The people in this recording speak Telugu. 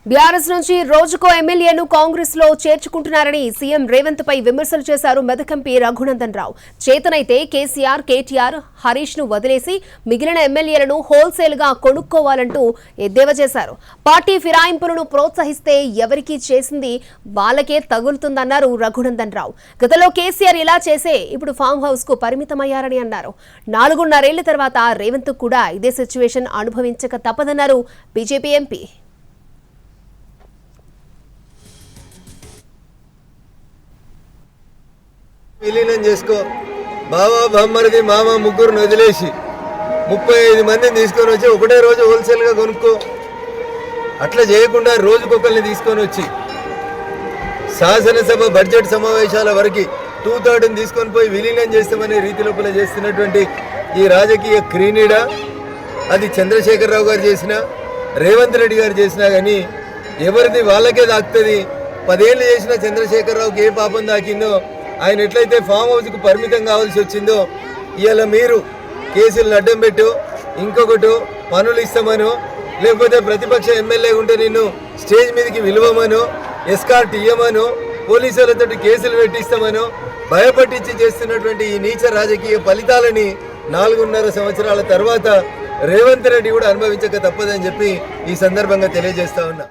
బీఆర్ఎస్ నుంచి రోజుకో ఎమ్మెల్యేను కాంగ్రెస్ లో చేర్చుకుంటున్నారని సీఎం రేవంత్ పై విమర్శలు చేశారు మెదకంపి రఘునందన్ రావు. చేతనైతే కేసీఆర్, కేటీఆర్, హరీష్ ను వదిలేసి మిగిలిన ఎమ్మెల్యేలను హోల్సేల్ గా కొనుక్కోవాలంటూ ఎద్దేవా చేశారు. పార్టీ ఫిరాయింపులను ప్రోత్సహిస్తే ఎవరికి చేసింది వాళ్ళకే తగులుతుందన్నారు రఘునందన్ రావు. గతంలో కేసీఆర్ ఇలా చేసే ఇప్పుడు ఫామ్ హౌస్ కు పరిమితమయ్యారని అన్నారు. 4.5 ఏళ్ల తర్వాత రేవంత్ కూడా ఇదే సిచ్యువేషన్ అనుభవించక తప్పదన్నారు బీజేపీ ఎంపీ. విలీనం చేసుకో, బావా బామ్మరిది మామ ముగ్గురుని వదిలేసి 35 మందిని తీసుకొని వచ్చి ఒకటే రోజు హోల్సేల్గా కొనుక్కో. అట్లా చేయకుండా రోజుకొకరిని తీసుకొని వచ్చి శాసనసభ బడ్జెట్ సమావేశాల వరకు 2/3 తీసుకొని పోయి విలీనం చేస్తామనే రీతి లోపల చేస్తున్నటువంటి ఈ రాజకీయ క్రీనీడ అది చంద్రశేఖరరావు గారు చేసినా, రేవంత్ రెడ్డి గారు చేసినా కానీ ఎవరిది వాళ్ళకే దాక్కుతుంది. 10 ఏళ్ళు చేసిన చంద్రశేఖరరావుకి ఏ పాపం దాకిందో, ఆయన ఎట్లయితే ఫామ్ హౌస్కు పరిమితం కావాల్సి వచ్చిందో, ఇవాళ మీరు కేసులను అడ్డం పెట్టు, ఇంకొకటి పనులు ఇస్తామనో, లేకపోతే ప్రతిపక్ష ఎమ్మెల్యే ఉంటే నిన్ను స్టేజ్ మీదకి విలువమనో, ఎస్కార్ట్ ఇయ్యమనో, పోలీసులతో కేసులు పెట్టిస్తామనో భయపట్టించి చేస్తున్నటువంటి ఈ నీచ రాజకీయ ఫలితాలని 4.5 సంవత్సరాల తర్వాత రేవంత్ రెడ్డి కూడా అనుభవించక తప్పదని చెప్పి ఈ సందర్భంగా తెలియజేస్తా ఉన్నా.